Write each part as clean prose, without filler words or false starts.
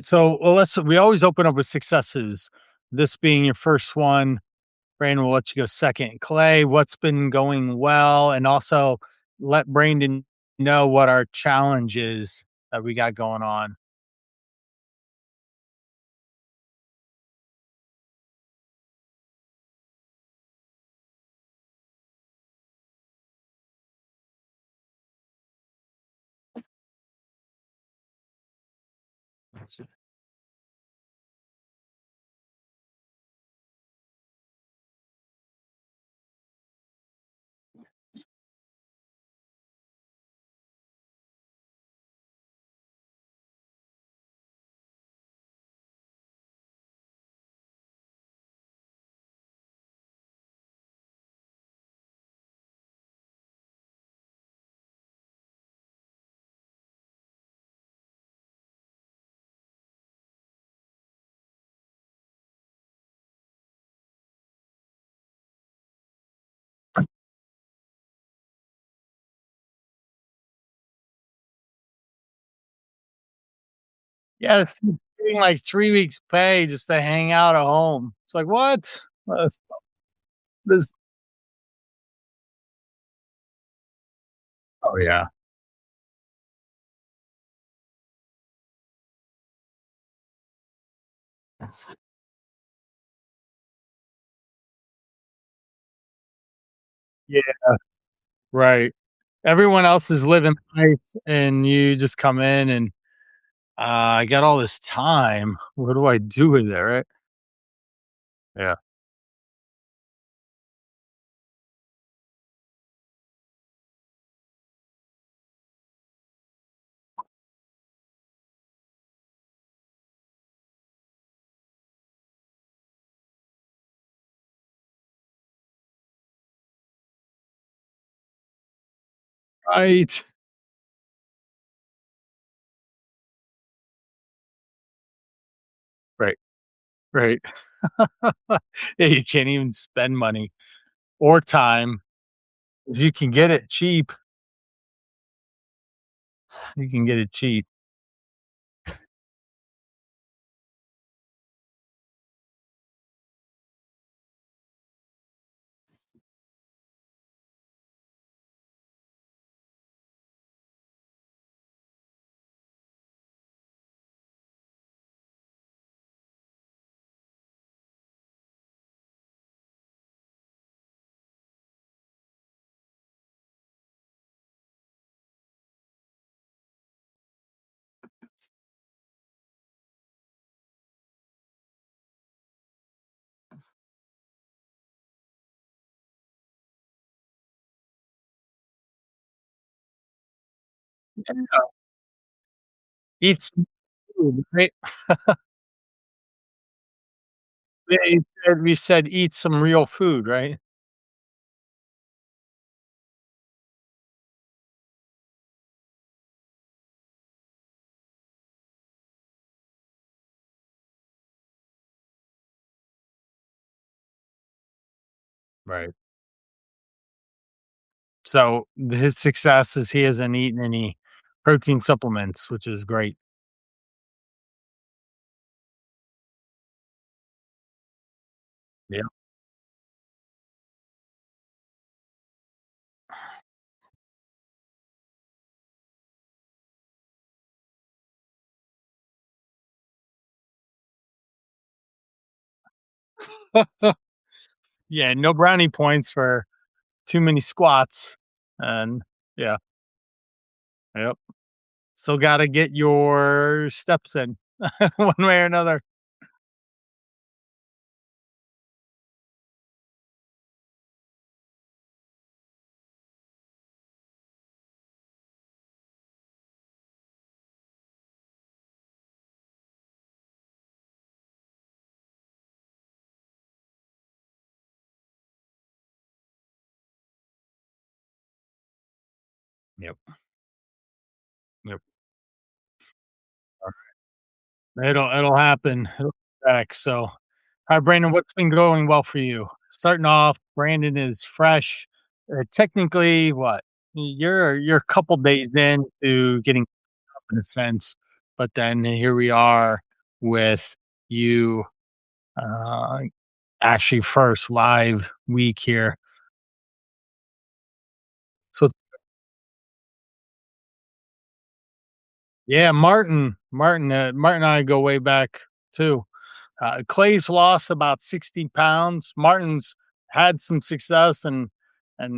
So, well, we always open up with successes. This being your first one, Brandon will let you go second. Clay, what's been going well? And also let Brandon know what our challenge is that we got going on. Yeah, it's getting like 3 weeks pay just to hang out at home. It's like, what? This, oh, yeah. Yeah, right. Everyone else is living life and you just come in and I got all this time. What do I do with it? Right. Yeah. Right. Right. Right. Yeah, you can't even spend money or time 'cause you can get it cheap. You can get it cheap. Yeah. Eat some food, right? Yeah, we said eat some real food, right? Right. So, his success is he hasn't eaten any protein supplements, which is great. Yeah. Yeah, no brownie points for too many squats, and yeah, yep. Still gotta get your steps in one way or another. Yep, yep. It'll happen. It'll be back. So, hi, Brandon. What's been going well for you? Starting off, Brandon is fresh. Technically, what you're a couple days in to getting up in a sense, but then here we are. with you uh, actually first live week here. So yeah, Martin and I go way back too. Clay's lost about 60 pounds. Martin's had some success and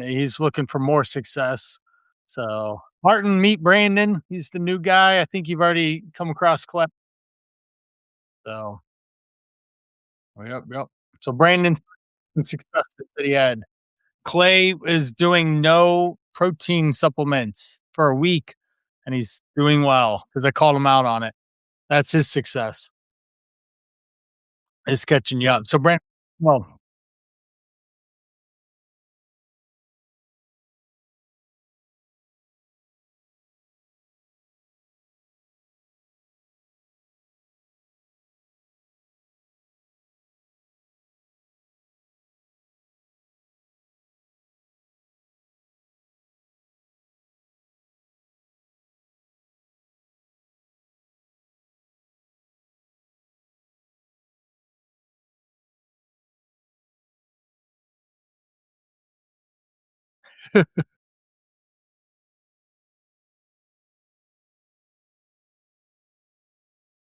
he's looking for more success. So Martin, meet Brandon. He's the new guy. I think you've already come across Clay. So yep, yep. So Brandon's success that he had. Clay is doing no protein supplements for a week, and he's doing well because I called him out on it. That's his success, is catching you up. So Brandon, well,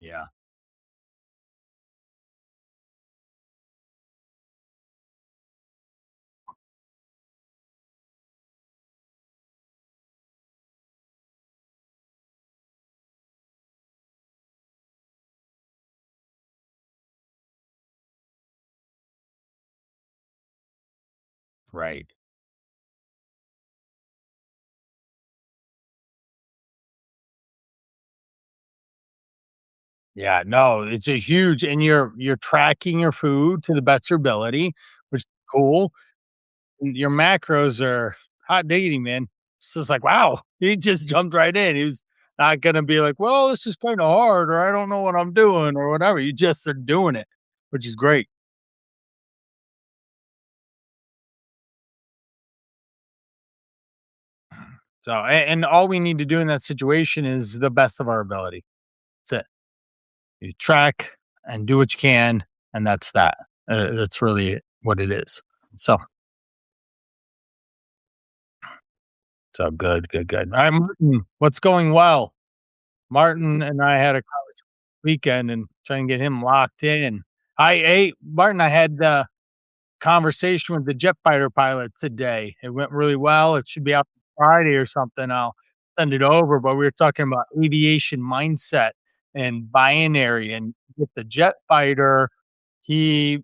yeah, right. Yeah, no, it's a huge, and you're tracking your food to the best of your ability, which is cool. Your macros are hot diggity, man. It's just like, wow, he just jumped right in. He was not gonna be like, well, this is kind of hard, or I don't know what I'm doing, or whatever. You just are doing it, which is great. So, and all we need to do in that situation is the best of our ability. That's it. You track and do what you can, and that's that. That's really what it is. So, so good, good, good. All right, Martin, what's going well? Martin and I had a college weekend and trying to get him locked in. Martin, I had the conversation with the jet fighter pilot today. It went really well. It should be out Friday or something. I'll send it over. But we were talking about aviation mindset and binary and with the jet fighter, he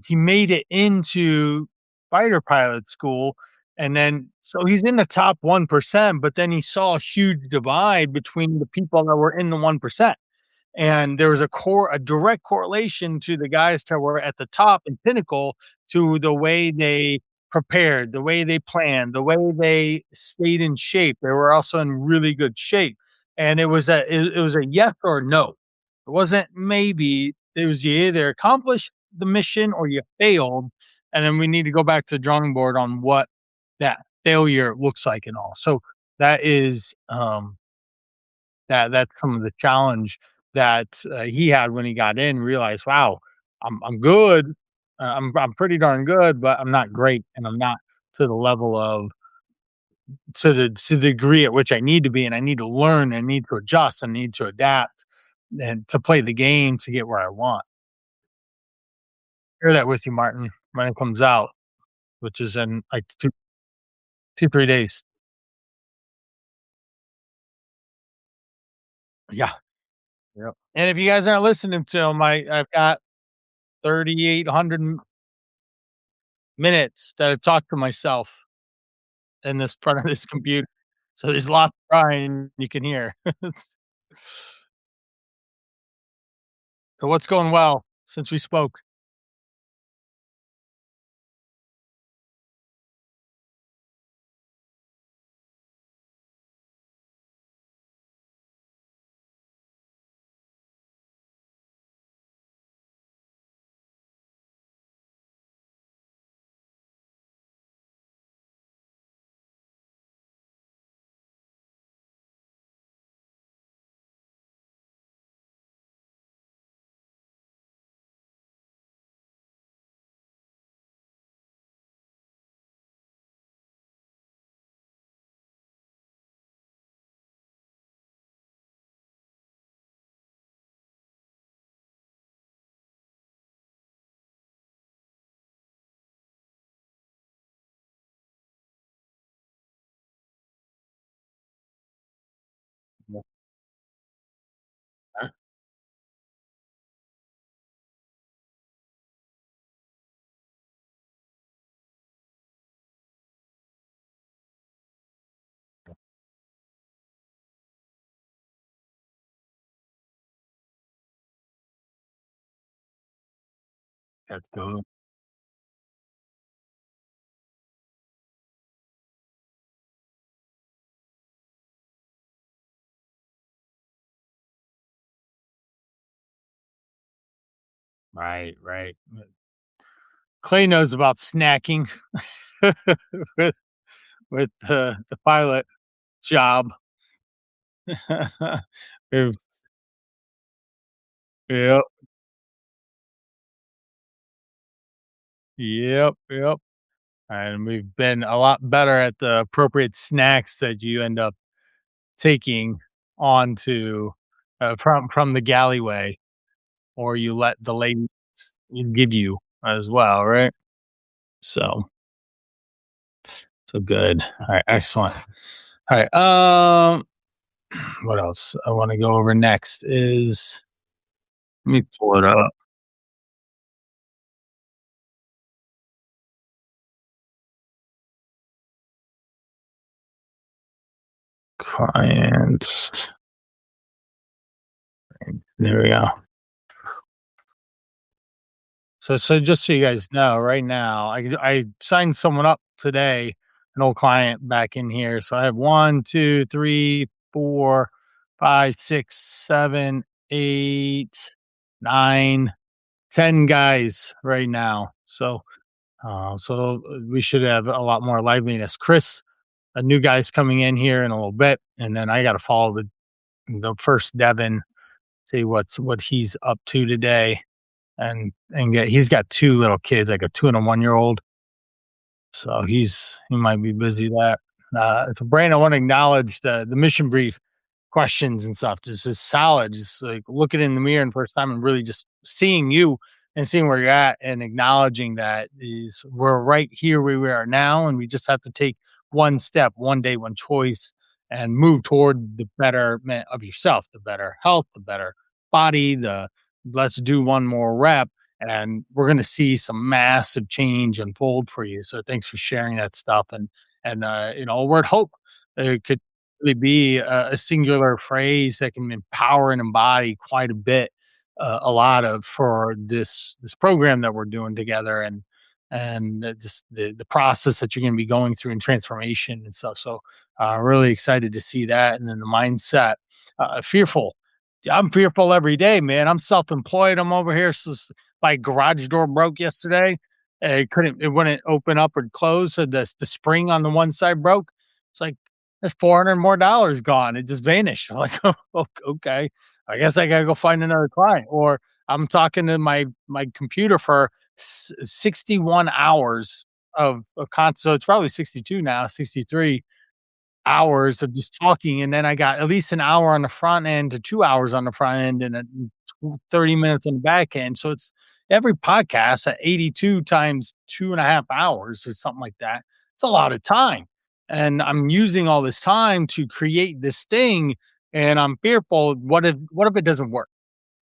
made it into fighter pilot school. And then so he's in the top 1%, but then he saw a huge divide between the people that were in the 1%, and there was a direct correlation to the guys that were at the top and pinnacle to the way they prepared, the way they planned, the way they stayed in shape. They were also in really good shape, and it was a yes or no. It wasn't maybe. It was you either accomplished the mission or you failed, and then we need to go back to the drawing board on what that failure looks like and all. So that is that's some of the challenge that, he had when he got in, realized, "Wow, I'm good. I'm pretty darn good, but I'm not great, and I'm not to the level of to the degree at which I need to be, and I need to learn, I need to adjust, I need to adapt, and to play the game to get where I want." Share that with you, Martin, when it comes out, which is in, like, 3 days. Yeah. Yep. And if you guys aren't listening to him, I've got 3,800 minutes that I talk to myself in this front of this computer. So there's lots of crying you can hear. So what's going well since we spoke? Yeah. That's good. Right, right. Clay knows about snacking with the pilot job. It's Yep, yep, yep, and we've been a lot better at the appropriate snacks that you end up taking onto, from the galleyway, or you let the ladies give you as well, right? So so good. Alright, excellent. Alright, what else I wanna go over next is let me pull it up. Clients. There we go. So just so you guys know, right now, I signed someone up today, an old client back in here. So I have 1, 2, 3, 4, 5, 6, 7, 8, 9, 10 guys right now. So we should have a lot more liveliness. Chris, a new guy's coming in here in a little bit, and then I got to follow the first Devin, see what he's up to today, and he's got 2 little kids, like a 2 and a 1-year-old, so he might be busy that. So Brandon, I wanna acknowledge the mission brief questions and stuff. This is solid, just, like, looking in the mirror and first time and really just seeing you and seeing where you're at and acknowledging that is we're right here where we are now, and we just have to take one step, one day, one choice, and move toward the betterment of yourself, the better health, the better body, the let's do one more rep, and we're going to see some massive change unfold for you. So thanks for sharing that stuff, and word hope, it could really be a singular phrase that can empower and embody quite a bit, a lot of for this program that we're doing together, and just the process that you're going to be going through and transformation and stuff. So really excited to see that, and then the mindset. Fearful, I'm fearful every day, man. I'm self-employed. I'm over here. My garage door broke yesterday. It wouldn't open up or close. So the spring on the one side broke. It's like that's $400 more gone. It just vanished. I'm like, oh, okay. I guess I gotta go find another client. Or I'm talking to my computer for 61 hours so it's probably 62 now, 63 hours of just talking, and then I got at least an hour on the front end to 2 hours on the front end and 30 minutes on the back end. So it's every podcast at 82 times 2.5 hours or something like that. It's a lot of time. And I'm using all this time to create this thing, and I'm fearful, what if it doesn't work?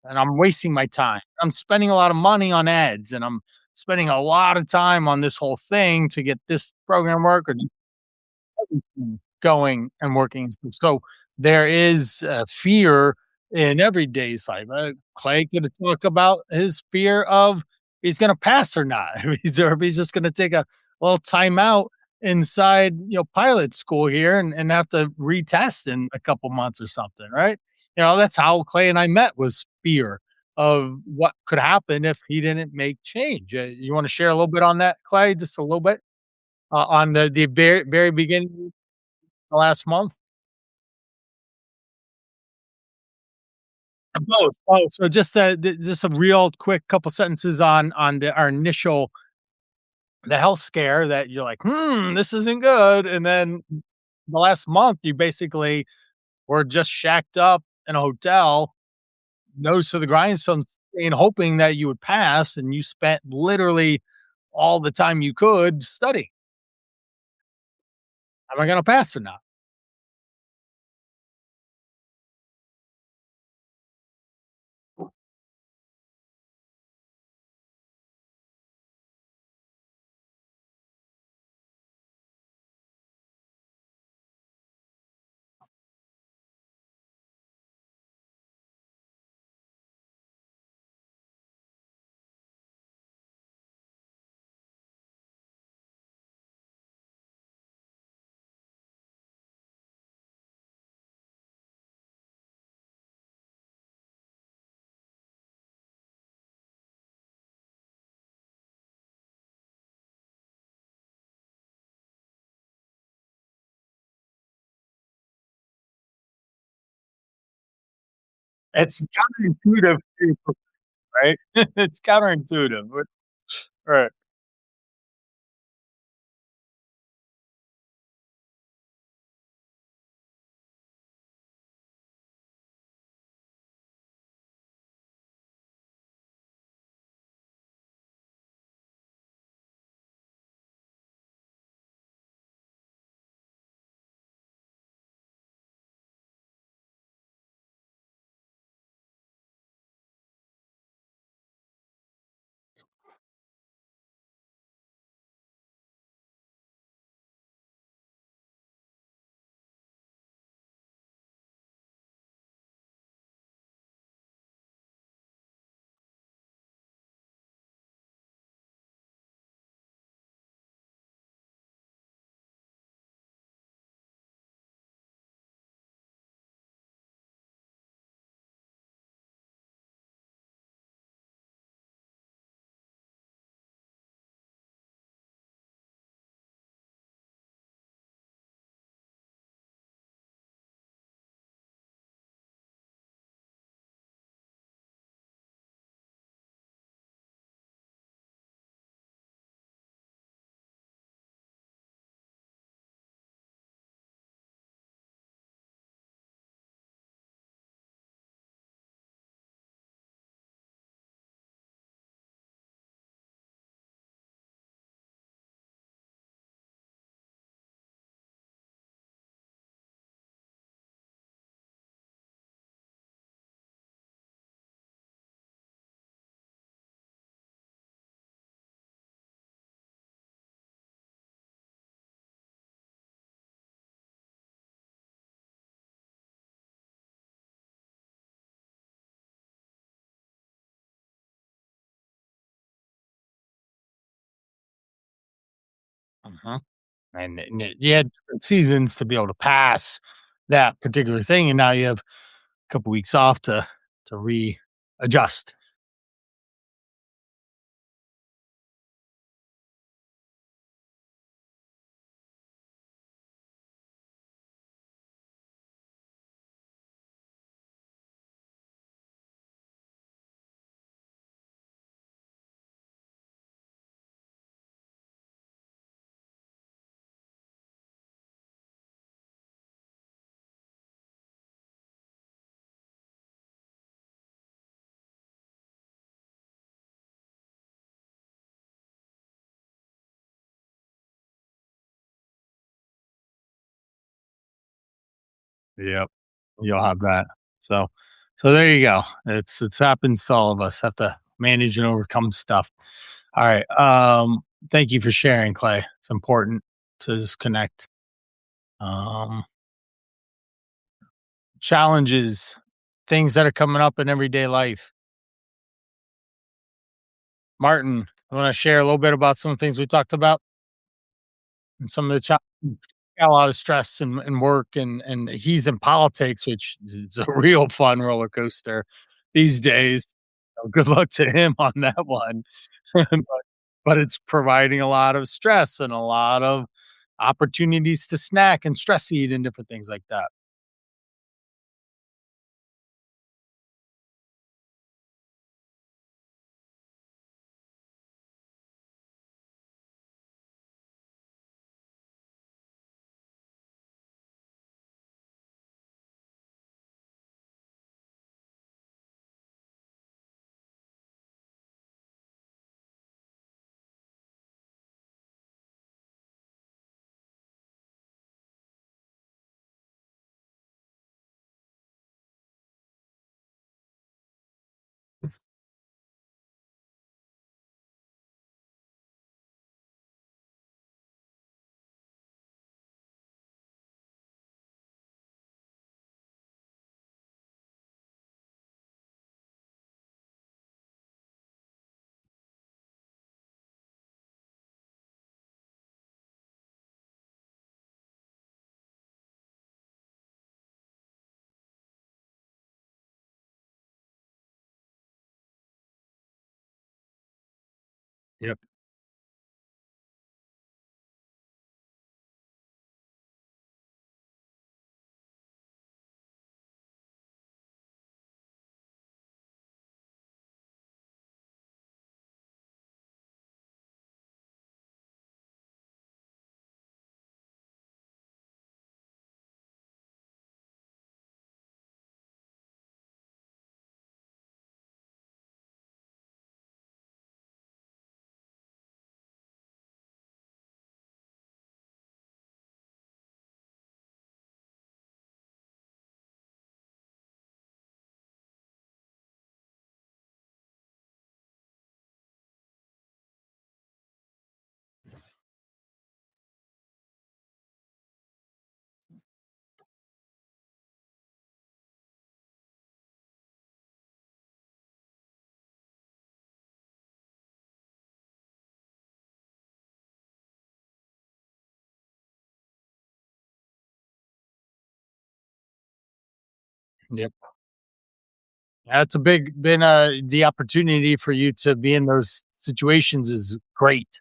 And I'm wasting my time. I'm spending a lot of money on ads, and I'm spending a lot of time on this whole thing to get this program work or going and working. So there is fear in everyday's life. Clay could talk about his fear of he's going to pass or not. If he's just going to take a little time out inside, pilot school here and have to retest in a couple months or something, right? That's how Clay and I met was fear of what could happen if he didn't make change. You want to share a little bit on that, Clay? Just a little bit on the very beginning last month? Both. Oh, so just a real quick couple sentences on our initial the health scare that you're like, this isn't good. And then the last month, you basically were just shacked up in a hotel, nose to the grindstones, and hoping that you would pass. And you spent literally all the time you could study. Am I going to pass or not? It's counterintuitive, too, right? It's counterintuitive, but right. Mhm. And you had different seasons to be able to pass that particular thing, and now you have a couple weeks off to readjust. Yep. You'll have that. So so there you go. It's happens to all of us, have to manage and overcome stuff. All right. Thank you for sharing, Clay. It's important to just connect. Um, challenges, things that are coming up in everyday life. Martin, I want to share a little bit about some things we talked about and some of the got a lot of stress and work and he's in politics, which is a real fun roller coaster these days. So good luck to him on that one. But it's providing a lot of stress and a lot of opportunities to snack and stress eat and different things like that. Yep. Yep. That's a big been the opportunity for you to be in those situations is great,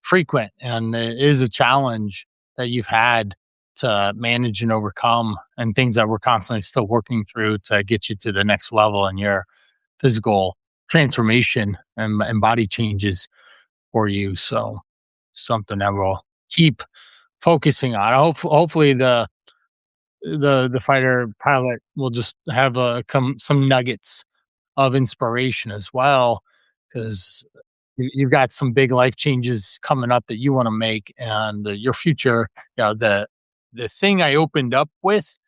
frequent, and it is a challenge that you've had to manage and overcome, and things that we're constantly still working through to get you to the next level in your physical transformation and body changes for you. So something that we'll keep focusing on. Hopefully the fighter pilot will just have some nuggets of inspiration as well, because you've got some big life changes coming up that you want to make, and your future. The thing I opened up with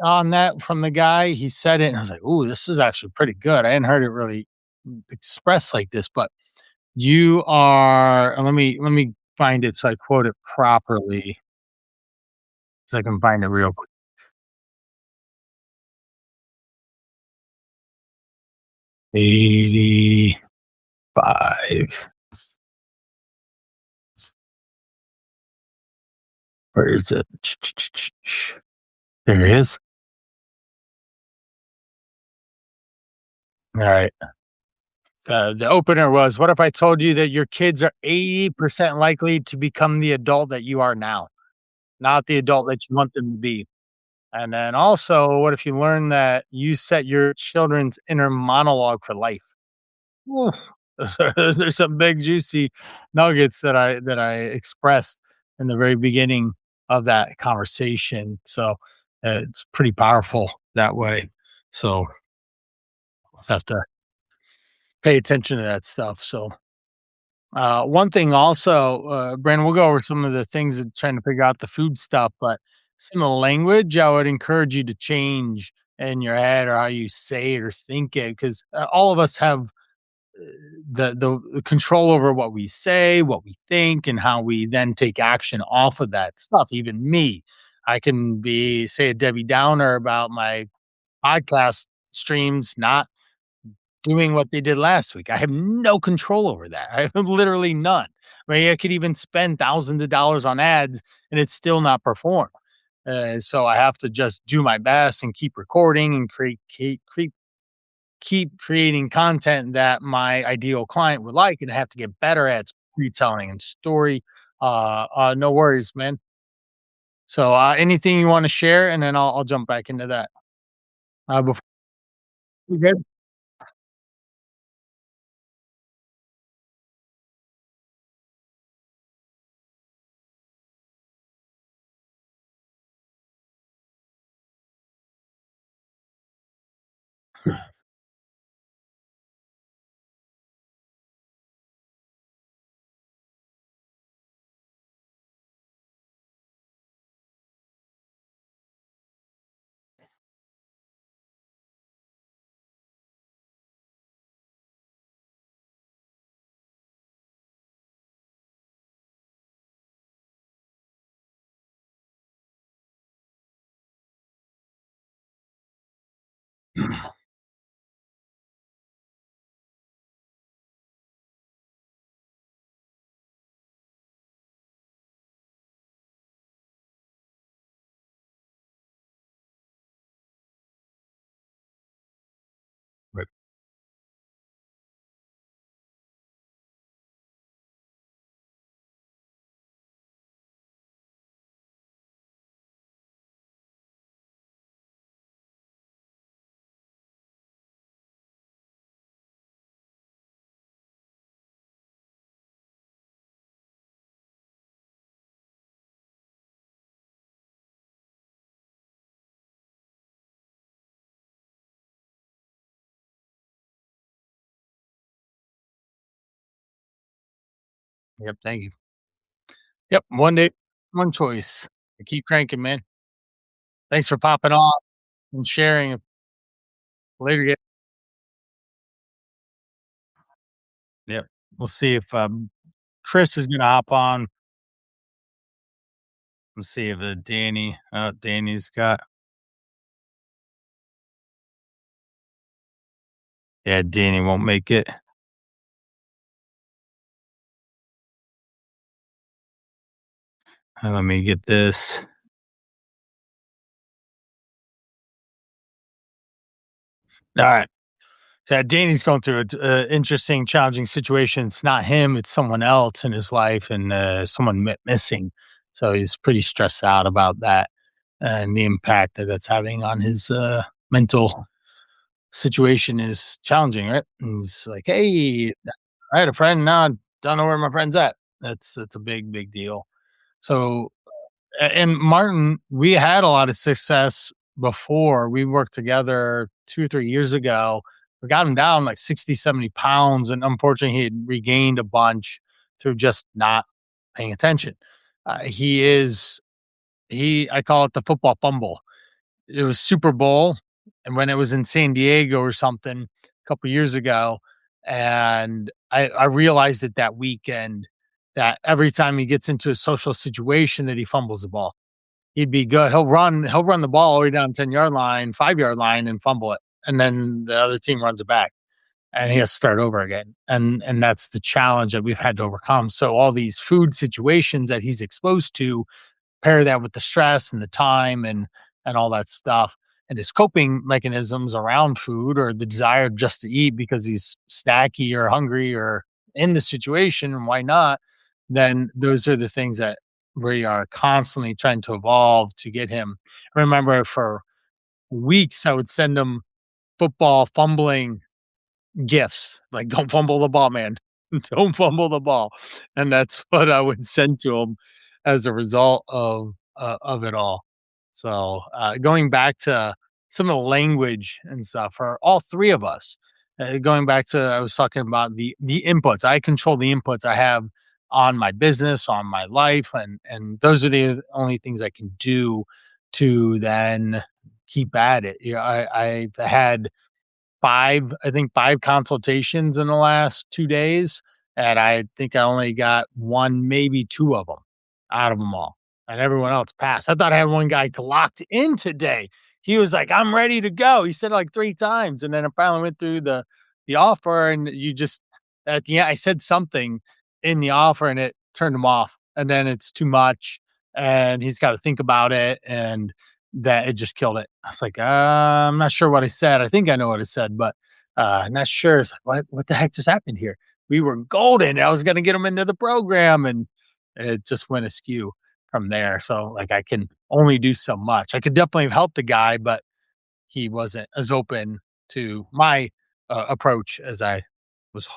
on that from the guy, he said it, and I was like, "Ooh, this is actually pretty good." I hadn't heard it really expressed like this, but you are. Let me find it so I quote it properly, so I can find it real quick. 85. Where is it? There it is. All right. The opener was, "What if I told you that your kids are 80% likely to become the adult that you are now, not the adult that you want them to be?" And then also, "What if you learn that you set your children's inner monologue for life?" Oof. Those are some big juicy nuggets that I expressed in the very beginning of that conversation. So it's pretty powerful that way. So have to pay attention to that stuff. So one thing also, Brandon, we'll go over some of the things and trying to figure out the food stuff, but some of the language I would encourage you to change in your head or how you say it or think it, because all of us have the control over what we say, what we think, and how we then take action off of that stuff. Even me, I can be say a Debbie Downer about my podcast streams not doing what they did last week. I have no control over that. I have literally none. Right? I could even spend thousands of dollars on ads and it's still not perform. So I have to just do my best and keep recording and keep creating content that my ideal client would like, and I have to get better at retelling and story. No worries, man. So anything you want to share, and then I'll jump back into that. Before you good? Right. Yep. Thank you. Yep. One day, one choice. Keep cranking, man. Thanks for popping on and sharing. Later, get. Yep. We'll see if Chris is gonna hop on. Let's see if Danny's got. Yeah, Danny won't make it. Let me get this. All right. So Danny's going through an interesting, challenging situation. It's not him; it's someone else in his life, and someone missing. So he's pretty stressed out about that and the impact that that's having on his mental situation is challenging, right? And he's like, "Hey, I had a friend. Now I don't know where my friend's at." That's a big, big deal. So and Martin, we had a lot of success before. We worked together 2 or 3 years ago. We got him down like 60, 70 pounds, and unfortunately, he had regained a bunch through just not paying attention. He is he I call it the football fumble. It was Super Bowl, and when it was in San Diego or something a couple years ago, and I realized it that weekend that every time he gets into a social situation that he fumbles the ball. He'd be good. He'll run the ball all the way down 10-yard line, 5-yard line and fumble it. And then the other team runs it back and he has to start over again. And that's the challenge that we've had to overcome. So all these food situations that he's exposed to, pair that with the stress and the time and all that stuff. And his coping mechanisms around food or the desire just to eat because he's snacky or hungry or in the situation, and why not? Then those are the things that we are constantly trying to evolve to get him. I remember for weeks I would send him football fumbling gifts, like, "Don't fumble the ball, man. Don't fumble the ball." And that's what I would send to him as a result of it all. So, going back to some of the language and stuff for all 3 of us, going back to I was talking about the inputs. I control the inputs I have on my business, on my life, and those are the only things I can do to then keep at it. I've had 5 consultations in the last 2 days, and I think I only got 1, maybe 2 of them out of them all, and everyone else passed. I thought I had one guy locked in today. He was like, "I'm ready to go." He said it like 3 times, and then I finally went through the offer, and you just at the end, I said something in the offer, and it turned him off, and then it's too much, and he's gotta think about it, and that it just killed it. I was like, I'm not sure what I said. I think I know what I said, but not sure." It's like, what the heck just happened here? We were golden. I was gonna get him into the program and it just went askew from there. So like I can only do so much. I could definitely help the guy, but he wasn't as open to my approach as I was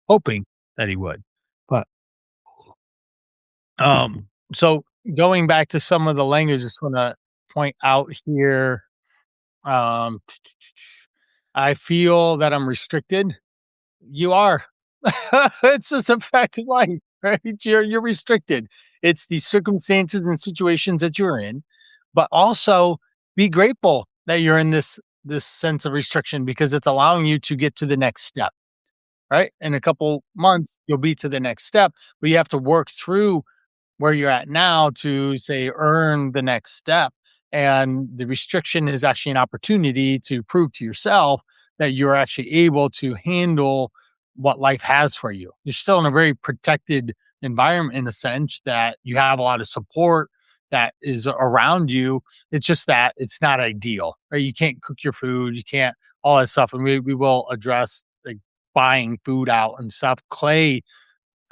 hoping that he would. But so going back to some of the language, just want to point out here. Um, I feel that I'm restricted. You are. It's just a fact of life, right? You're restricted. It's the circumstances and situations that you're in, but also be grateful that you're in this sense of restriction because it's allowing you to get to the next step, right? In a couple months, you'll be to the next step, but you have to work through where you're at now to say earn the next step. And the restriction is actually an opportunity to prove to yourself that you're actually able to handle what life has for you. You're still in a very protected environment in a sense that you have a lot of support that is around you. It's just that it's not ideal, right? You can't cook your food, you can't all that stuff. And we will address like buying food out and stuff. Clay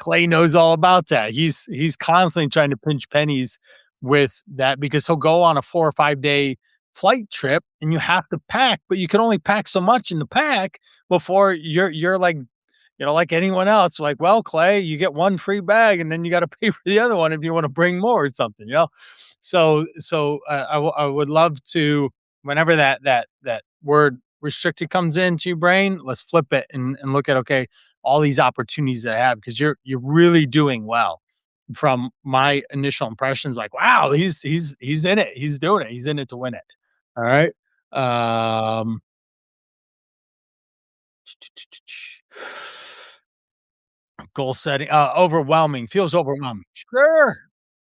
knows all about that. He's constantly trying to pinch pennies with that because he'll go on a 4 or 5 day flight trip and you have to pack, but you can only pack so much in the pack before you're like, like anyone else, like, well, Clay, you get one free bag and then you got to pay for the other one if you want to bring more or something. I would love to, whenever that word restricted comes into your brain, let's flip it and look at, okay, all these opportunities that I have because you're really doing well. From my initial impressions, like, wow, he's in it, he's doing it, he's in it to win it. All right. Um, Goal setting, overwhelming, feels overwhelming. Sure.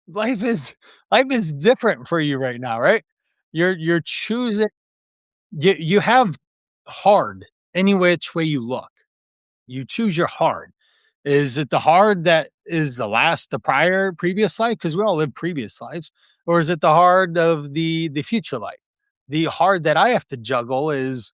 Life is life is different for you right now, right? You're choosing you have hard any which way you look. You choose your hard. Is it the hard that is the prior previous life? Because we all live previous lives, or is it the hard of the future life? The hard that I have to juggle is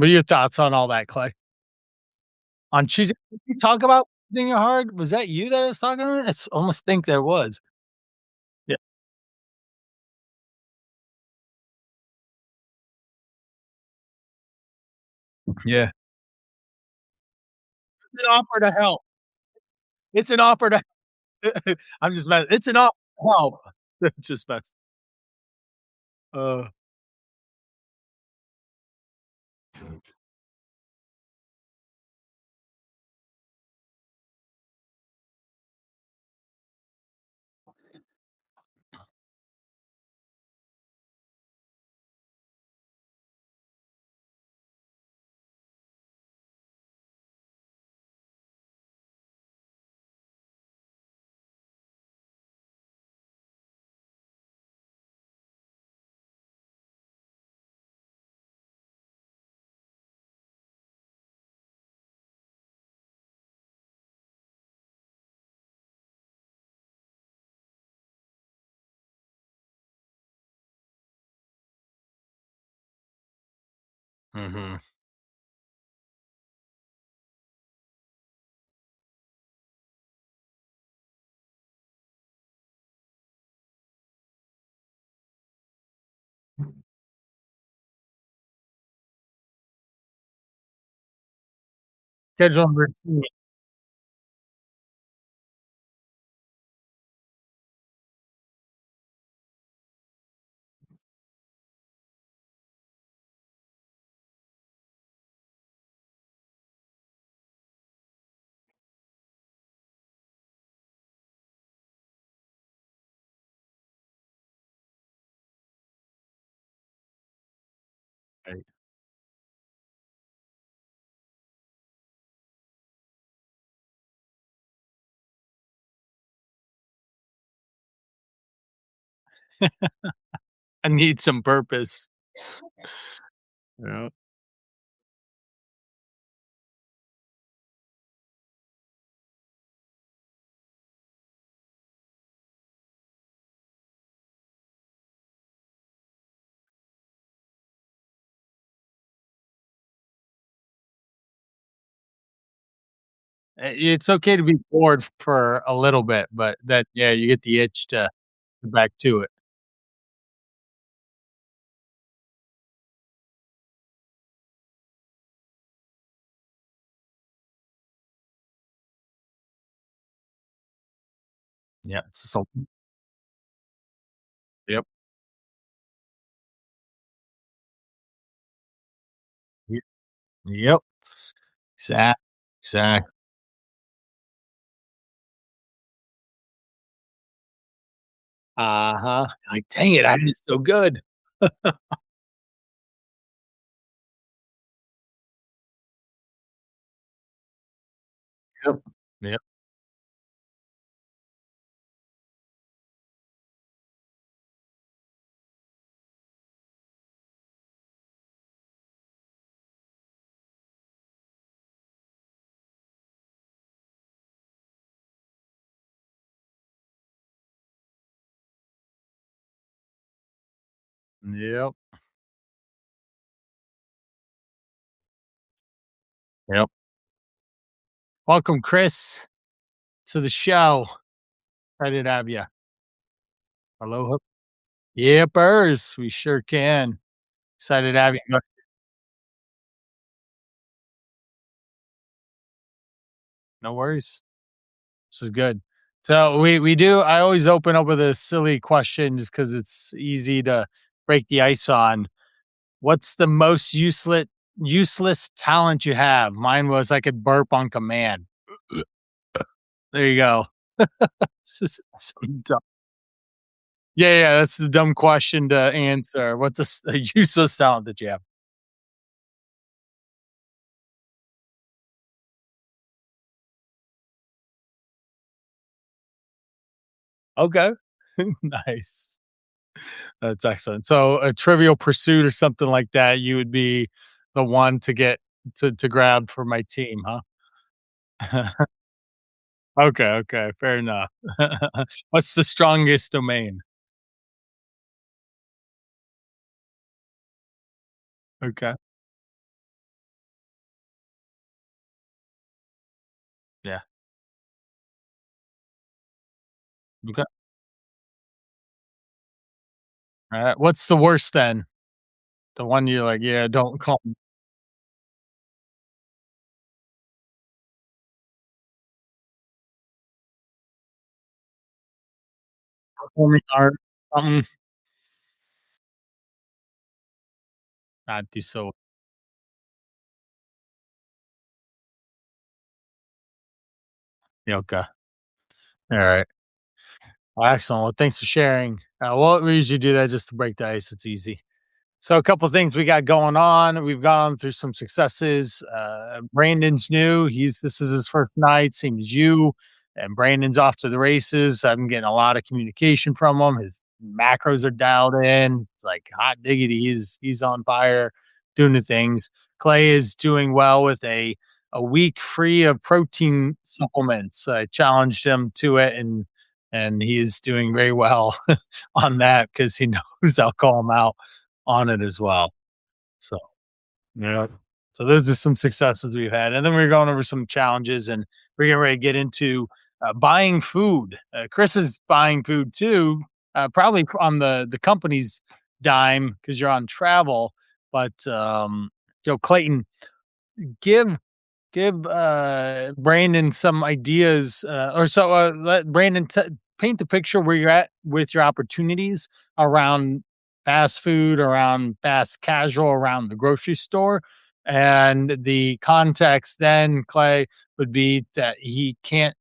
What are your thoughts on all that, Clay? On choosing did we talk about choosing your hard? Was that you that I was talking to? Almost think there was. Yeah. Yeah. It's an offer to help. It's an offer to I'm just mess it's an offer to help. Just mess uh, mhm. Schedule and routine. Right. I need some purpose. Yeah. It's okay to be bored for a little bit, but that yeah, you get the itch to get back to it. Yeah, it's so yep, y yep, exact. Uh-huh. Like, "Dang it, I did so good." Yep. Yep, yep, yep. Welcome, Chris, to the show. Excited to have you. Aloha. Yippers, we sure can. Excited to have you. No worries. This is good. So we do I always open up with a silly question just because it's easy to break the ice on. What's the most useless talent you have? Mine was I could burp on command. There you go. It's just some dumb yeah, yeah, that's the dumb question to answer. What's a useless talent that you have? Okay. Nice. That's excellent. So a Trivial Pursuit or something like that, you would be the one to get to grab for my team, huh? Okay, okay, fair enough. What's the strongest domain? Okay. Yeah. Okay. Alright. What's the worst then? The one you're like, "Yeah, don't call me performing art, something." Not do so. Yeah, okay. Alright. Well, excellent. Well, thanks for sharing. Well, we usually do that just to break the ice. It's easy. So a couple things we got going on. We've gone through some successes. Brandon's new. This is his first night, same as you. And Brandon's off to the races. I'm getting a lot of communication from him. His macros are dialed in. It's like hot diggity. He's on fire, doing the things. Clay is doing well with a week free of protein supplements. I challenged him to it, and he is doing very well on that because he knows I'll call him out on it as well. So, yeah. So those are some successes we've had, and then we're going over some challenges, and we're getting ready to get into buying food. Chris is buying food too, probably on the company's dime because you're on travel. But Clayton, give Brandon some ideas, let Brandon paint the picture where you're at with your opportunities around fast food, around fast casual, around the grocery store. And the context then, Clay, would be that he can't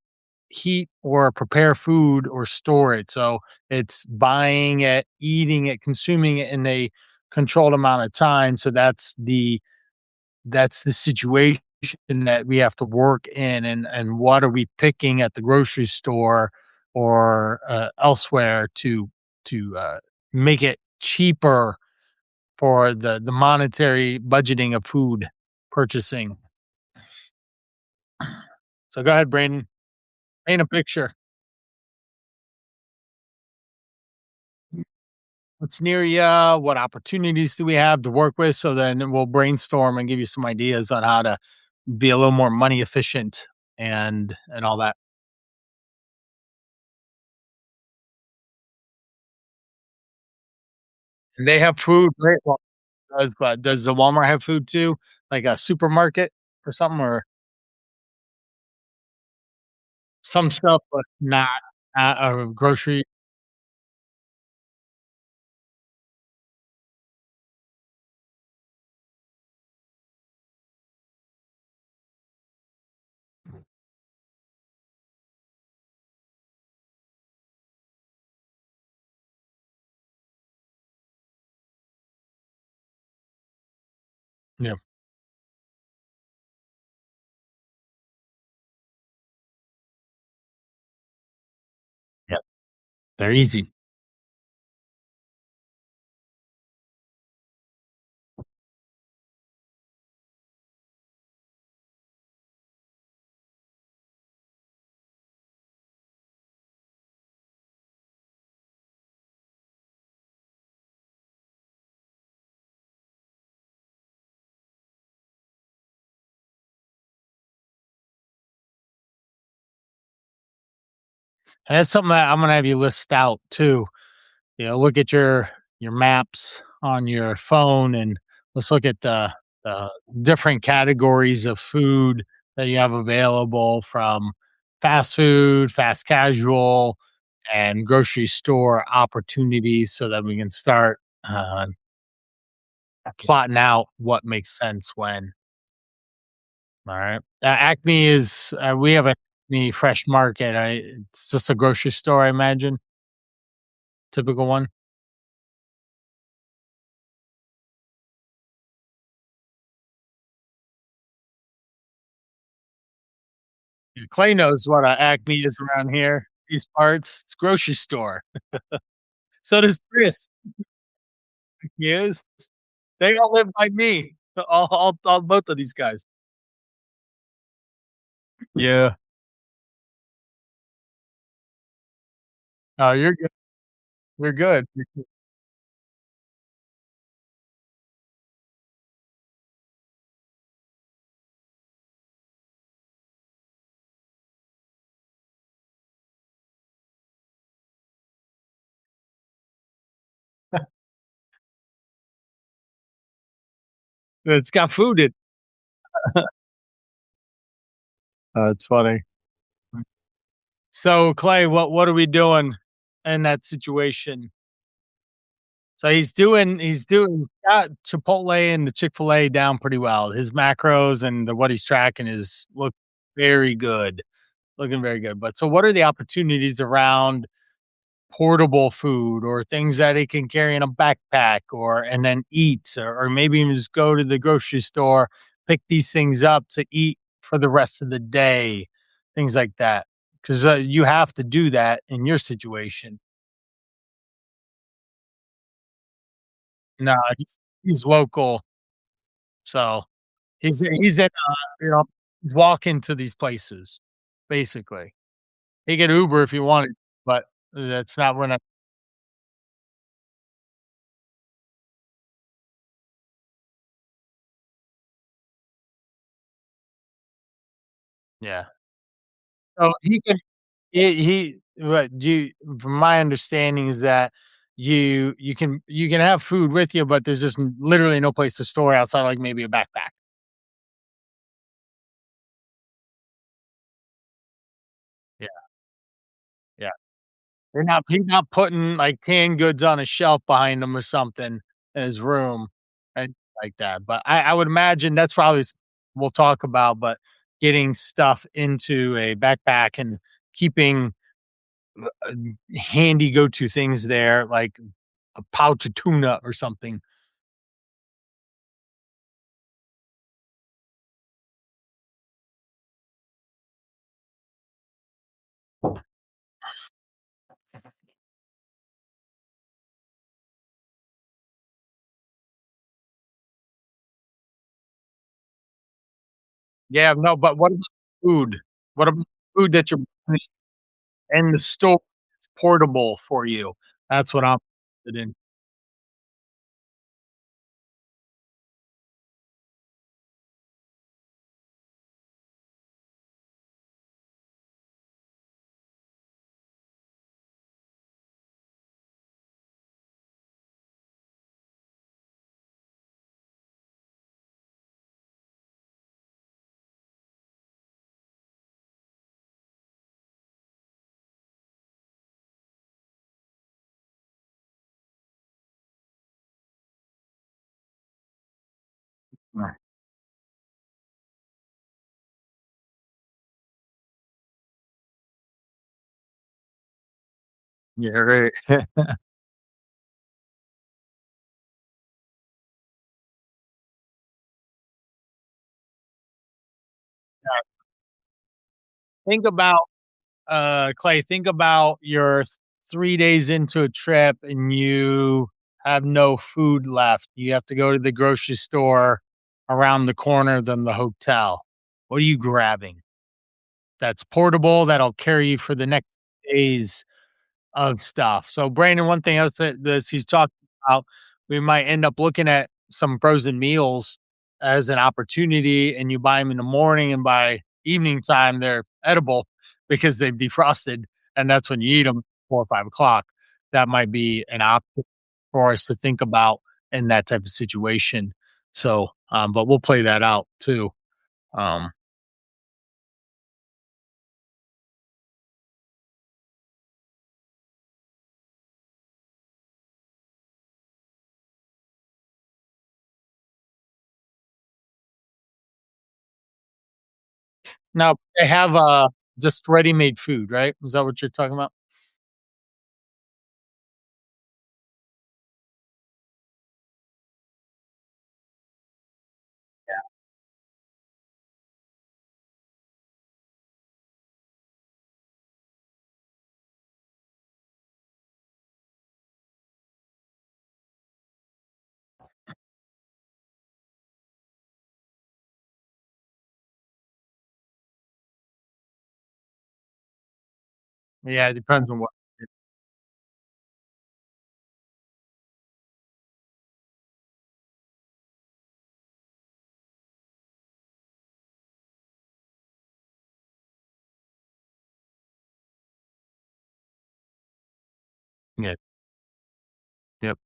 heat or prepare food or store it. So it's buying it, eating it, consuming it in a controlled amount of time. So that's the situation that we have to work in, and what are we picking at the grocery store or elsewhere to make it cheaper for the monetary budgeting of food purchasing. So go ahead, Brandon, paint a picture. What's near you? What opportunities do we have to work with? So then we'll brainstorm and give you some ideas on how to be a little more money efficient and all that. And they have food, right? Does the Walmart have food too? Like a supermarket or something, or some stuff, but not a grocery. Yeah, yeah, they're easy. And that's something that I'm gonna have you list out too. Look at your maps on your phone, and let's look at the different categories of food that you have available, from fast food, fast casual, and grocery store opportunities, so that we can start plotting out what makes sense when. All right. Acme is we have a Acme Fresh Market. It's just a grocery store, I imagine. Typical one. Yeah, Clay knows what a Acme is around here. These parts, it's grocery store. So does Chris. He is. They all live by me. All both of these guys. Yeah. Oh, you're good. We're good. It's got food in. It's funny. So Clay, what are we doing in that situation? So he's got Chipotle and the Chick-fil-A down pretty well. His macros and what he's tracking is look very good, looking very good. But so what are the opportunities around portable food or things that he can carry in a backpack or and then eat or maybe even just go to the grocery store, pick these things up to eat for the rest of the day, things like that. Because you have to do that in your situation. No, he's local, so he's in, you know, he's walking to these places, basically. He could Uber if he wanted, but that's not we're not. Yeah. So he what you from my understanding is that you can have food with you, but there's just literally no place to store outside, like, maybe a backpack. Yeah, yeah. He's not putting, like, canned goods on a shelf behind him or something in his room and like that, but I would imagine that's probably we'll talk about, but getting stuff into a backpack and keeping, uh, handy go-to things there, like a pouch of tuna or something. Yeah, no, but what about food? What about food that you're buying in the store that's portable for you? That's what I'm interested in. Right. Yeah, right. Think about, Clay, think about you're 3 days into a trip and you have no food left. You have to go to the grocery store around the corner than the hotel. What are you grabbing? That's portable, that'll carry you for the next days of stuff. So, Brandon, one thing else that this he's talking about, we might end up looking at some frozen meals as an opportunity, and you buy them in the morning, and by evening time, they're edible because they've defrosted, and that's when you eat them 4 or 5 o'clock. That might be an option for us to think about in that type of situation. So, but we'll play that out too. Um, Now they have just ready-made food, right? Is that what you're talking about? Yeah, it depends on what. Yeah. Yep.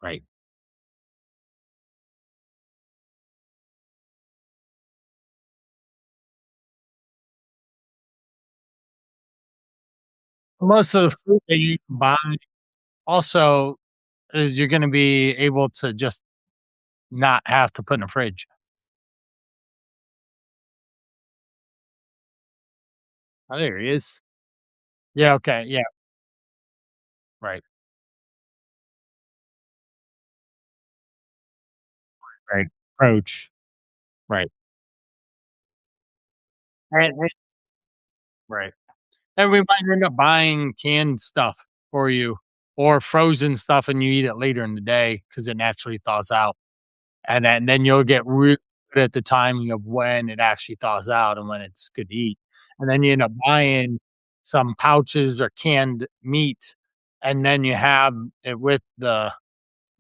Right. Most of the fruit that you can buy also is you're gonna be able to just not have to put in a fridge. Oh, there he is. Yeah, okay, yeah, right, right. Approach, right. And right. And we might end up buying canned stuff for you or frozen stuff and you eat it later in the day because it naturally thaws out. And then you'll get really good at the timing of when it actually thaws out and when it's good to eat. And then you end up buying some pouches or canned meat, and then you have it with the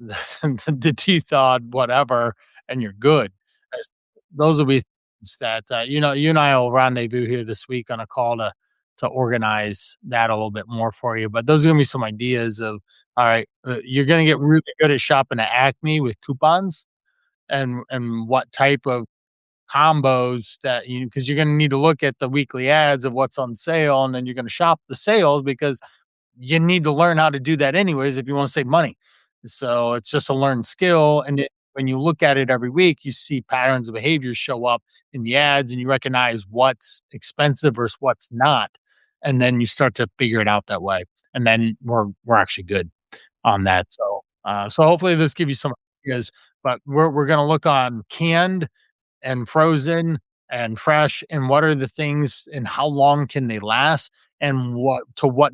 the de-thawed whatever, and you're good. As those will be things that, you and I will rendezvous here this week on a call to organize that a little bit more for you, but those are gonna be some ideas of, alright, you're gonna get really good at shopping at Acme with coupons and what type of combos that you because you're gonna need to look at the weekly ads of what's on sale, and then you're gonna shop the sales because you need to learn how to do that anyways if you wanna save money. So, it's just a learned skill, and when you look at it every week, you see patterns of behavior show up in the ads, and you recognize what's expensive versus what's not, and then you start to figure it out that way, and then we're actually good on that. So hopefully this give you some ideas, but we're gonna look on canned and frozen and fresh, and what are the things and how long can they last, and what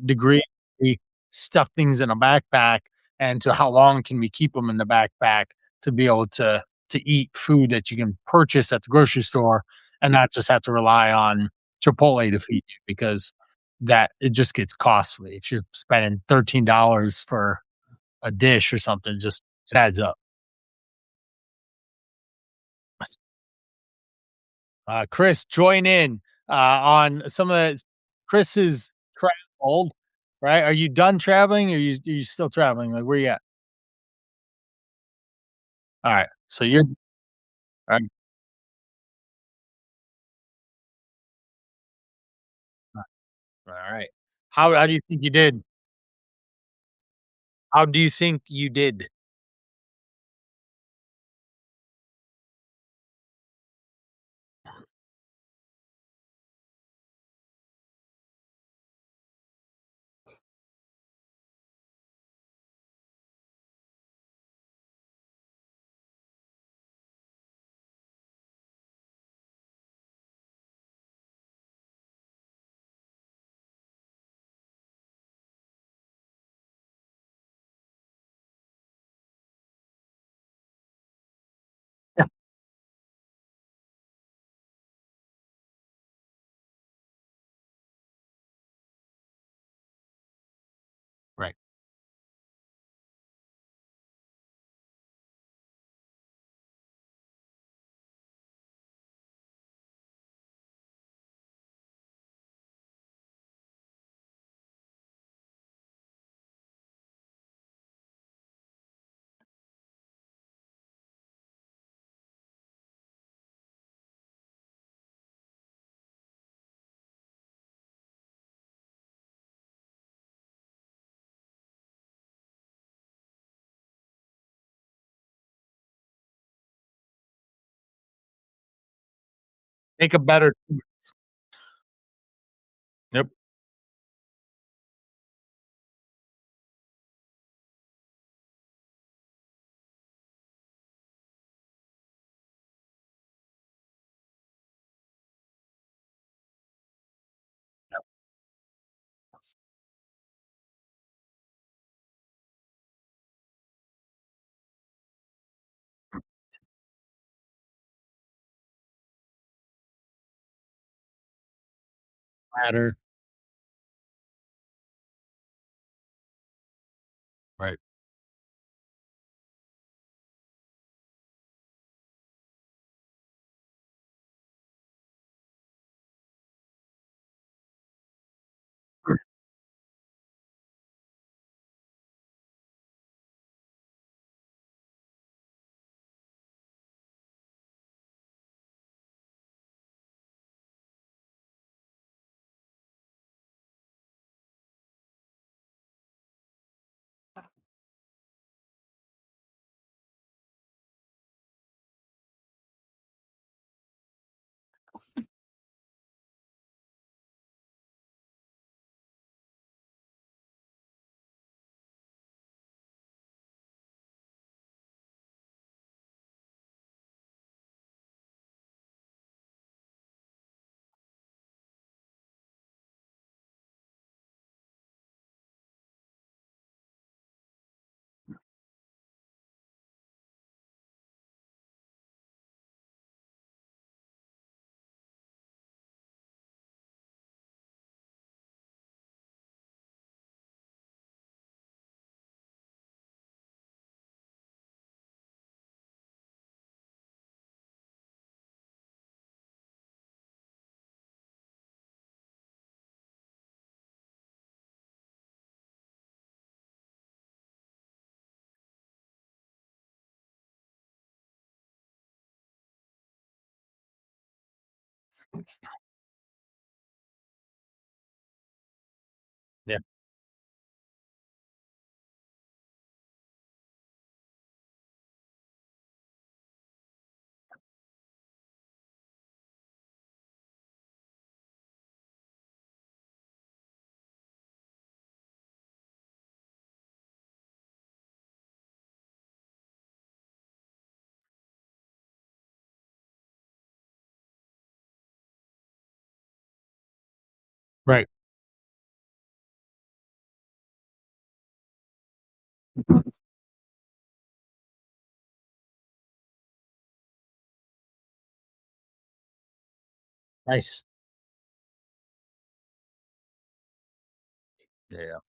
degree we stuff things in a backpack, and to how long can we keep them in the backpack to be able to eat food that you can purchase at the grocery store and not just have to rely on Chipotle to feed you because that it just gets costly. If you're spending $13 for a dish or something, just it adds up. Chris, join in on some of the Chris is traveled, right? Are you done traveling? Or are you still traveling? Like where you at? All right, so you're all right. All right. How do you think you did? How do you think you did? Yeah, right. Make a better. Yep. Matter. Right. Yeah. Right. Nice. Yeah.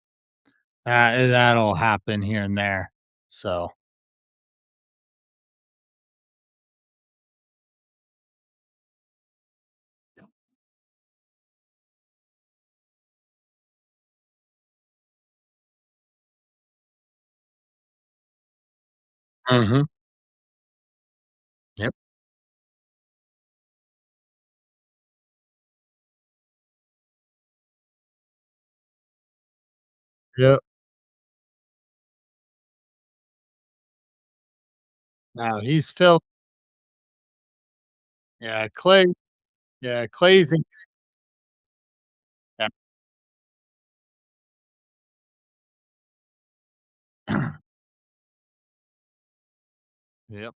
That'll happen here and there. So, mhm. Yep. Yep. No, he's Phil. Yeah, Clay. Yeah, Clay's in. Yeah. Yep.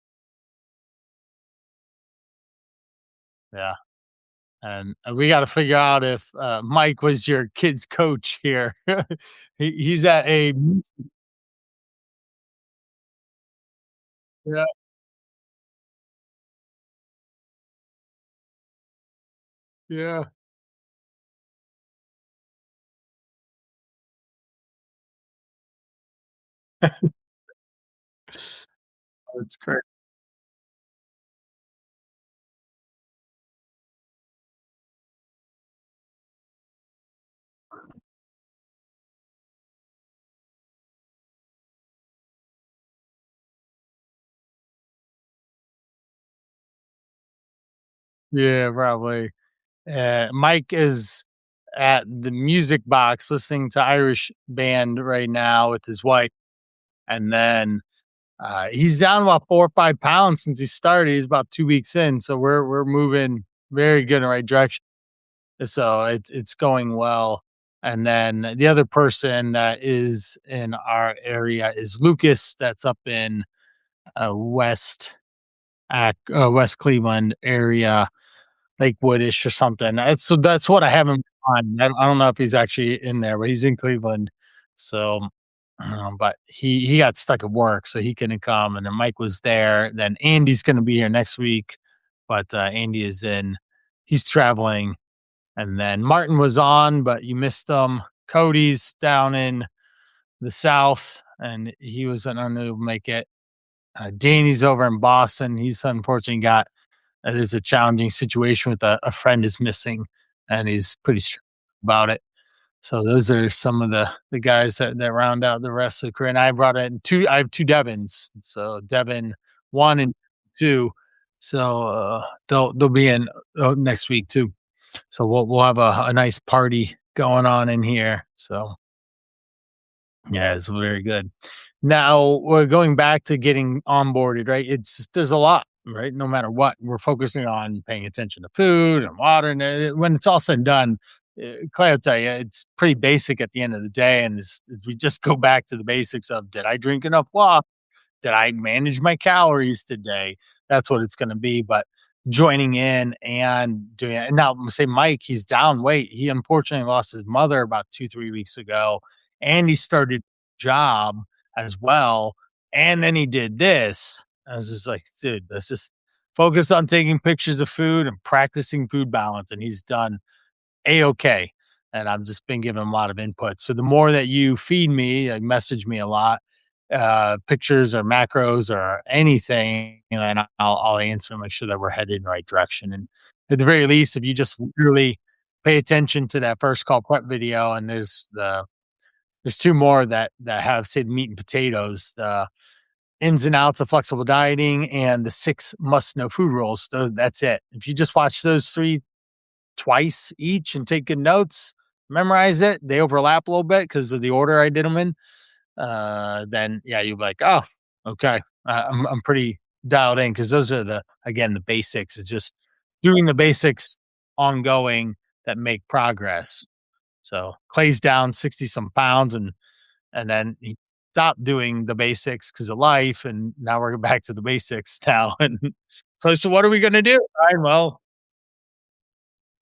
Yeah. And we got to figure out if Mike was your kid's coach here. He's at a. Yeah. Yeah. That's great. Yeah, probably. Mike is at the music box listening to Irish band right now with his wife, and then he's down about 4 or 5 pounds since he started. He's about 2 weeks in, so we're moving very good in the right direction. So it's going well. And then the other person that is in our area is Lucas. That's up in West Cleveland area, like Woodish or something. That's what I have him on. I don't know if he's actually in there, but he's in Cleveland. So, but he got stuck at work, so he couldn't come. And then Mike was there. Then Andy's going to be here next week, but Andy is in. He's traveling, and then Martin was on, but you missed him. Cody's down in the South, and he was unable to make it. Danny's over in Boston. He's unfortunately got there's a challenging situation with a friend is missing, and he's pretty strict about it. So those are some of the guys that round out the rest of the crew. And I brought in two. I have two Devons. So Devon 1 and 2. So they'll be in next week too. So we'll have a nice party going on in here. So yeah, it's very good. Now we're going back to getting onboarded, right? There's a lot, right? No matter what, we're focusing on paying attention to food and water. And when it's all said and done, Clay will tell you it's pretty basic at the end of the day. And we just go back to the basics of did I drink enough water? Did I manage my calories today? That's what it's going to be. But joining in and doing it. And now, say Mike, he's down weight. He unfortunately lost his mother about 2, 3 weeks ago, and he started a job as well. And then he did this. I was just like, dude, let's just focus on taking pictures of food and practicing food balance. And he's done a-okay. And I've just been giving him a lot of input. So the more that you feed me, like message me a lot, pictures or macros or anything, and I'll answer and make sure that we're headed in the right direction. And at the very least, if you just literally pay attention to that first call prep video, and there's two more that have say the meat and potatoes, the ins and outs of flexible dieting, and the 6 must know food rules. That's it. If you just watch those three twice each and take good notes, memorize it. They overlap a little bit because of the order I did them in. Then yeah, you're like, oh, okay, I'm pretty dialed in because those are the basics. It's just doing the basics ongoing that make progress. So Clay's down 60 some pounds and then he stopped doing the basics because of life, and now we're back to the basics now. And so what are we gonna do? All right, well,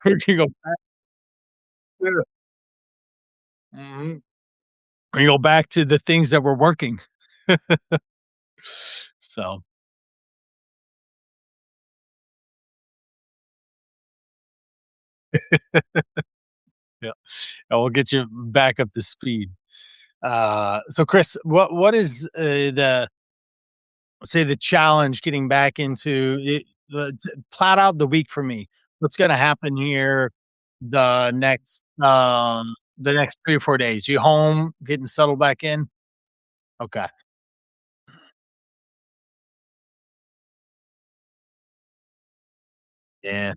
we're gonna go back to mhm. We go back to the things that were working. So yeah, and we'll get you back up to speed. So Chris, what is the say the challenge getting back into it, plot out the week for me. What's going to happen here the next 3 or 4 days? You home, getting settled back in? Okay. Yeah.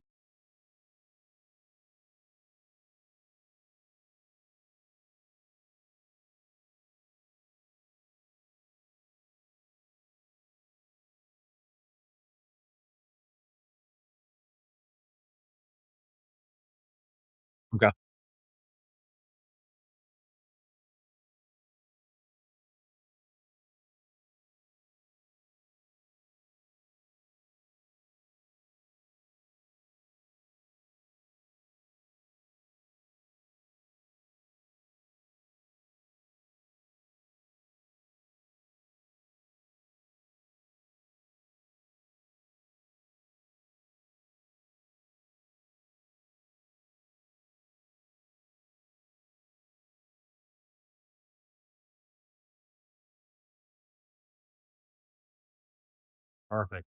Okay. Perfect.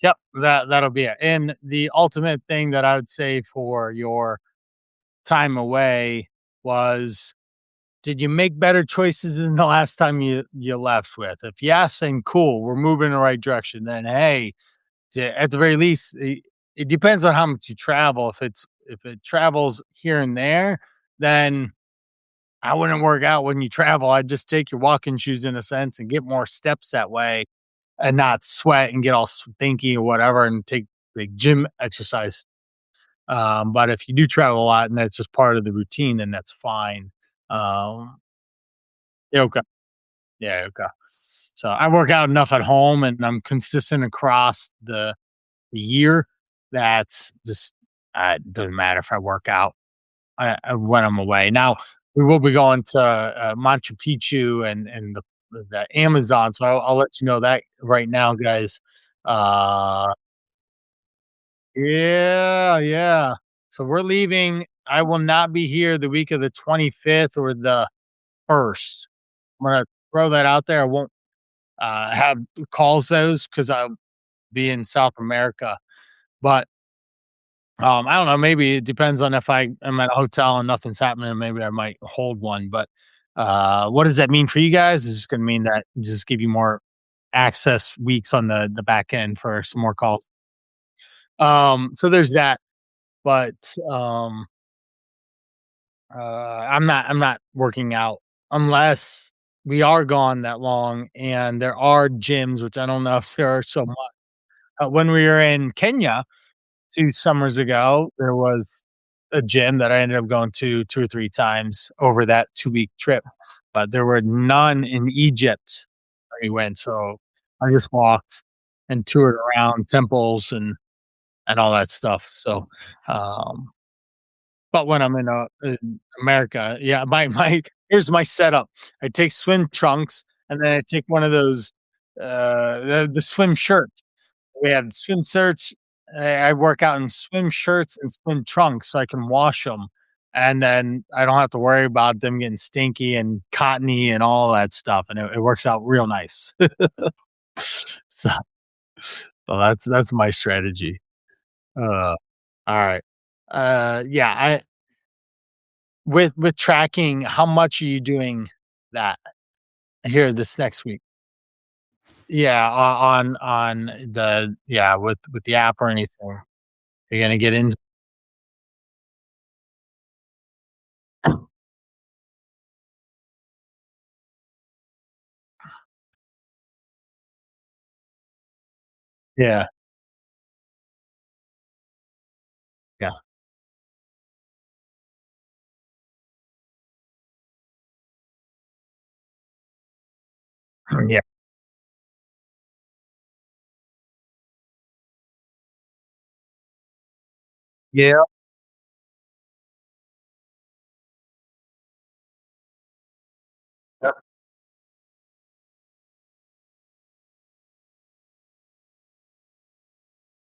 Yep. That'll be it. And the ultimate thing that I would say for your time away was, did you make better choices than the last time you left with? If yes, then cool, we're moving in the right direction. Then hey, at the very least, it depends on how much you travel. If it travels here and there, then I wouldn't work out when you travel. I'd just take your walking shoes in a sense and get more steps that way and not sweat and get all stinky or whatever and take big gym exercise. But if you do travel a lot and that's just part of the routine, then that's fine. Yeah, okay. Yeah, okay. So I work out enough at home and I'm consistent across the year that's just doesn't matter if I work out when I'm away. Now we will be going to Machu Picchu and the Amazon, so I'll let you know that right now, guys. Uh, yeah, yeah. So we're leaving. I will not be here the week of the 25th or the 1st. I'm gonna throw that out there. I won't have calls those because I'll be in South America, but I don't know, maybe it depends on if I am at a hotel and nothing's happening, maybe I might hold one, but, what does that mean for you guys? Is it gonna mean that just give you more access weeks on the back end for some more calls? So there's that, but, um, I'm not working out unless we are gone that long and there are gyms, which I don't know if there are so much. When we were in Kenya 2 summers ago, there was a gym that I ended up going to 2 or 3 times over that 2-week trip, but there were none in Egypt where we went, so I just walked and toured around temples and all that stuff, so, um, but when I'm in America, yeah, my here's my setup. I take swim trunks, and then I take one of those, the swim shirts. We have swim shirts. I work out in swim shirts and swim trunks so I can wash them, and then I don't have to worry about them getting stinky and cottony and all that stuff, and it works out real nice. So so that's my strategy. Alright. Yeah, I with tracking, how much are you doing that here this next week? Yeah, on the yeah, with the app or anything. You're gonna get in. Yeah. Yeah. Yeah. Yeah. Yep.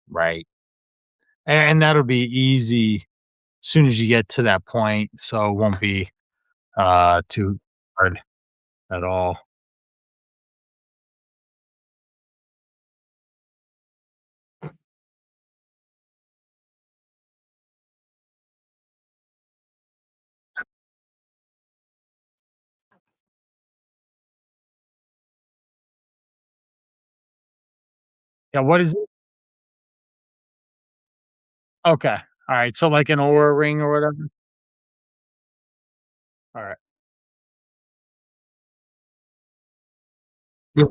Right. And that'll be easy soon as you get to that point, so it won't be, too hard at all. Yeah, what is it? Okay. Alright, so like an Oura ring or whatever? Alright. Yeah.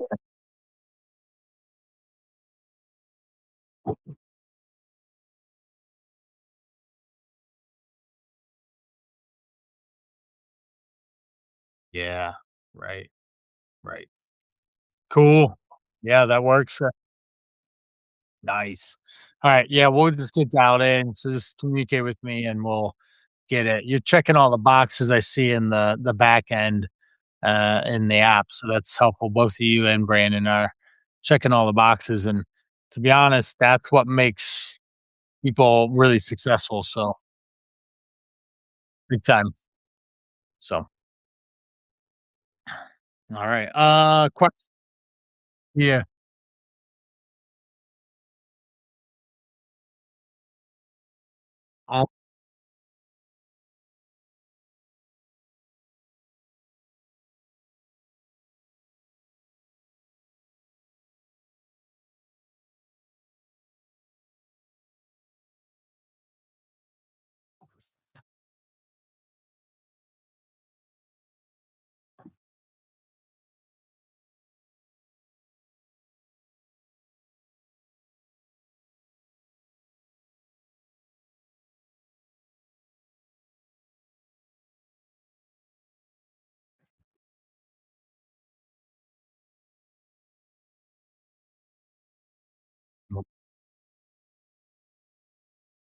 Yeah. Right, right. Cool. Yeah, that works. Nice. Alright, yeah, we'll just get dialed in, so just communicate with me and we'll get it. You're checking all the boxes I see in the back end, in the app, so that's helpful. Both of you and Brandon are checking all the boxes, and to be honest, that's what makes people really successful, so big time. So, alright, ques yeah. I'll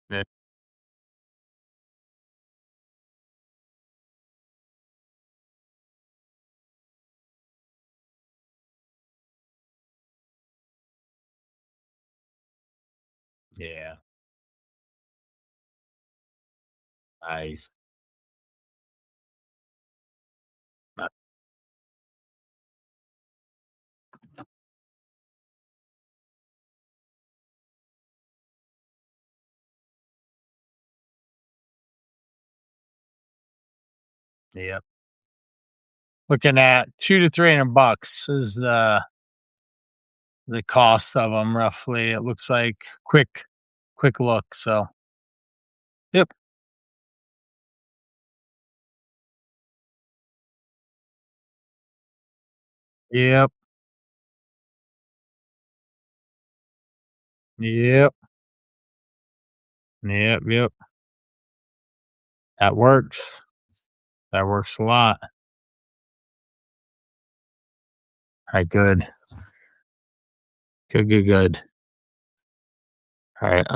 yeah, yeah, nice. Uh, yep. Looking at 2 to 300 bucks is the cost of them roughly, it looks like. Quick look, so yep, yep, yep, yep. That works. That works a lot. Alright, good. Good. Alright,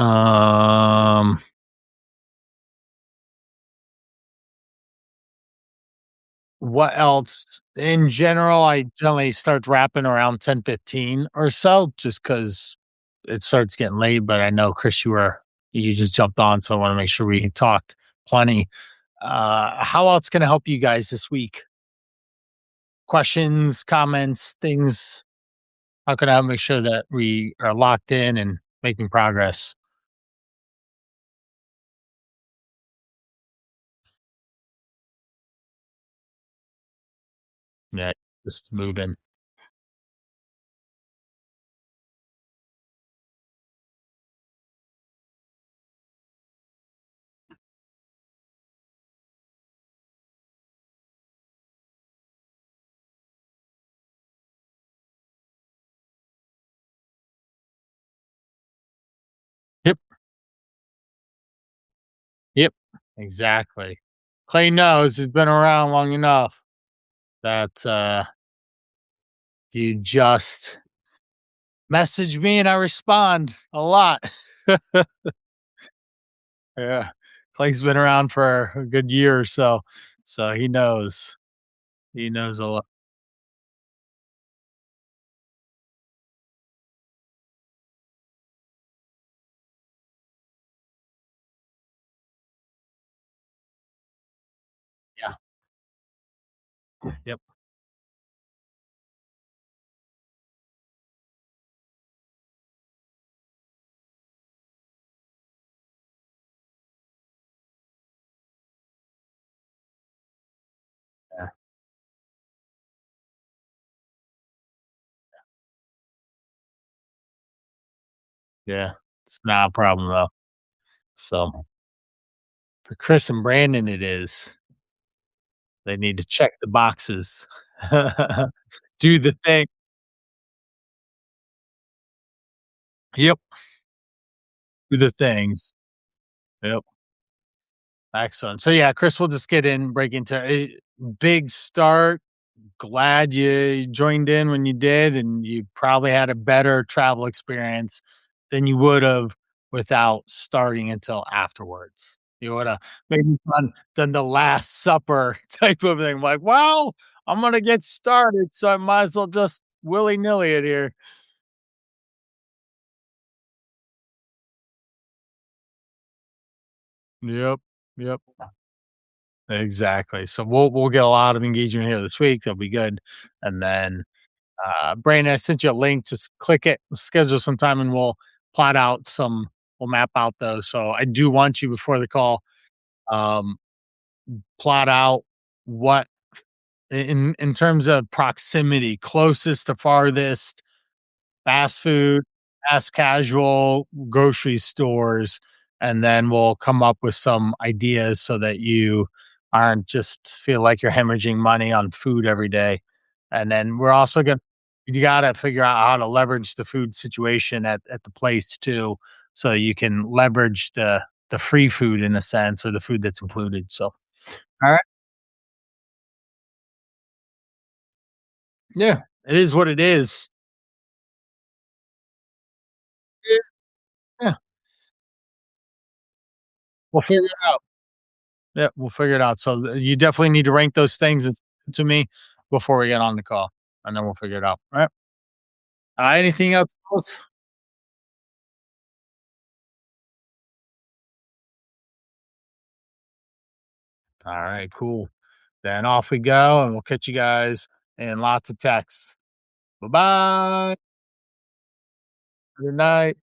what else? In general, I generally start wrapping around 10:15 or so just because it starts getting late, but I know, Chris, you just jumped on, so I wanna make sure we talked plenty. How else can I help you guys this week? Questions, comments, things? How can I make sure that we are locked in and making progress? Yeah, just moving. exactly. Clay knows he's been around long enough that you just message me and I respond a lot. Yeah. Clay's been around for a good year or so. So he knows. He knows a lot. Yeah. Yep. Yeah. Yeah. It's not a problem though. So for Chris and Brandon, it is. They need to check the boxes. Do the thing. Yep. Do the things. Yep. Excellent. So yeah, Chris, we'll just get in, break into a big start. Glad you joined in when you did, and you probably had a better travel experience than you would have without starting until afterwards. You would have maybe done the Last Supper type of thing. Like, well, I'm gonna get started, so I might as well just willy nilly it here. Yep. Yep. Exactly. So we'll get a lot of engagement here this week. That'll be good. And then Brandon, I sent you a link. Just click it, schedule some time, and plot out some. We'll map out those. So I do want you before the call, um, plot out what in terms of proximity, closest to farthest, fast food, fast casual, grocery stores, and then we'll come up with some ideas so that you aren't just feel like you're hemorrhaging money on food every day. And then we're also gonna you gotta figure out how to leverage the food situation at the place too, so you can leverage the free food in a sense or the food that's included. So all right. Yeah. It is what it is. Yeah. Yeah. We'll figure it out. Yeah, we'll figure it out. So you definitely need to rank those things to me before we get on the call, and then we'll figure it out. All right. Anything else? All right, cool. Then off we go, and we'll catch you guys in lots of texts. Bye bye. Good night.